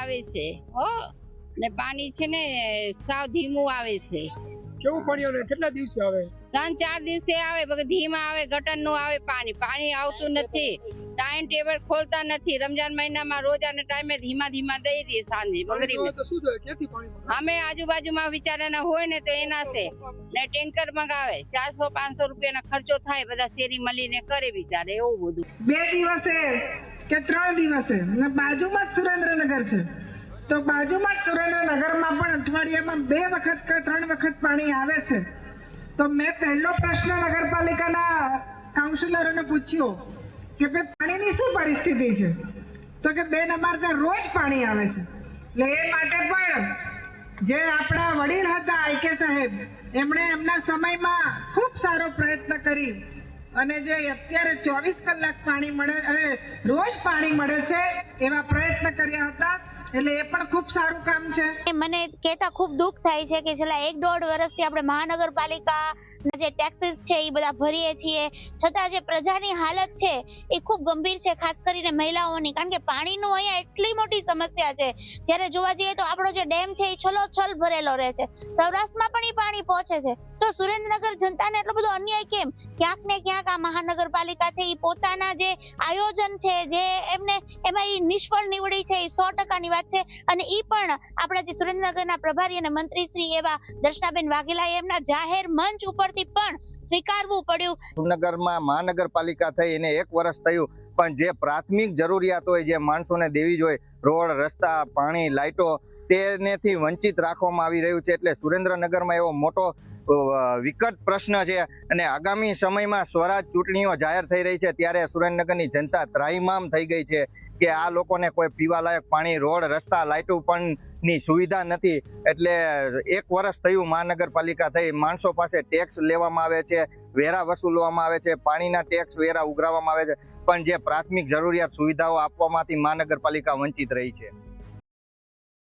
આવે છે હો ને પાણી છે ને સાવ ધીમું આવે છે। કેવું પાણી આવે કેટલા દિવસે આવે 3-4 દિવસે આવે બગર ધીમા આવે ગટર નું આવે પાણી આવતું નથી। ટાઈમ ટેબલ ખોલતા નથી। રમજાન મહિનામાં રોજાના ટાઈમે ધીમા દઈ દે સાંજે મગરીબે। તો શું થાય ક્યાંથી પાણી અમે આજુબાજુમાં વિચારાના હોય ને તો એના છે ને ટેન્કર મંગાવે 400-500 રૂપિયાનો ખર્ચો થાય બધા શેરી મળીને કરે બિચારે એવું બધું। 2 દિવસે કે 3 દિવસે ને બાજુમાં જ સુરેન્દ્રનગર છે તો બાજુમાં જ સુરેન્દ્રનગરમાં પણ અઠવાડિયામાં 2 વખત કે 3 વખત પાણી આવે છે। તો મેં પહેલો પ્રશ્ન નગરપાલિકાના કાઉન્સિલરોને પૂછ્યો કે ભાઈ પાણીની શું પરિસ્થિતિ છે તો કે બેન અમારે ત્યાં રોજ પાણી આવે છે। એટલે એ માટે પણ જે આપણા વડીલ હતા આઈકે સાહેબ એમણે એમના સમયમાં ખૂબ સારો પ્રયત્ન કરી અને જે અત્યારે 24 કલાક પાણી મળે અને રોજ પાણી મળે છે એવા પ્રયત્ન કર્યા હતા। એટલે એ પણ ખૂબ સારું કામ છે। મને કહેતા ખૂબ દુઃખ થાય છે કે છેલ્લા 1-1.5 વર્ષથી આપણે મહાનગરપાલિકા જે ટેક્સીસ છે એ બધા ભરીએ છીએ છતાં જે પ્રજાની હાલત છે એ ખૂબ ગંભીર છે, ખાસ કરીને મહિલાઓની, કારણ કે પાણીનું અહીંયા એટલી મોટી સમસ્યા છે। જ્યારે જોવા જઈએ તો આપણો જે ડેમ છે એ છલોછલ ભરેલો રહે છે, સૌરાષ્ટ્રમાં પણ એ પાણી પહોંચે છે। તો સુરેન્દ્રનગર જનતાને એટલો બધો અન્યાય કેમ? ક્યાંક ને ક્યાંક આ મહાનગરપાલિકા છે એ પોતાના જે આયોજન છે જે એમાં એ નિષ્ફળ નીવડી છે એ 100%ની વાત છે। અને એ પણ આપણા જે સુરેન્દ્રનગરના પ્રભારી અને મંત્રી શ્રી એવા દર્શનાબેન વાઘેલાએ એમના જાહેર મંચ ઉપરથી પણ સ્વીકારવું પડ્યું। સુરેન્દ્રનગરમાં મહાનગરપાલિકા થઈ એને 1 વર્ષ થયું પણ જે પ્રાથમિક જરૂરિયાત હોય જે માણસોને દેવી જોઈએ રોડ રસ્તા પાણી લાઇટો તેનેથી વંચિત રાખવામાં આવી રહ્યું છે। એટલે સુરેન્દ્રનગરમાં એવો મોટો વિકટ પ્રશ્ન છે અને આગામી સમયમાં સ્વરાજ ચૂંટણીઓ જાહેર થઈ રહી છે ત્યારે સુરેન્દ્રનગરની જનતા ત્રાહિમામ થઈ ગઈ છે કે આ લોકોને કોઈ પીવાલાયક પાણી રોડ રસ્તા લાઇટો પણ ની સુવિધા નથી। એટલે 1 વર્ષ થયું મહાનગરપાલિકા થઈ, માણસો પાસે ટેક્સ લેવામાં આવે છે, વેરા વસૂલવામાં આવે છે, પાણીના ટેક્સ વેરા ઉઘરાવવામાં આવે છે પણ જે પ્રાથમિક જરૂરિયાત સુવિધાઓ આપવામાંથી મહાનગરપાલિકા વંચિત રહી છે।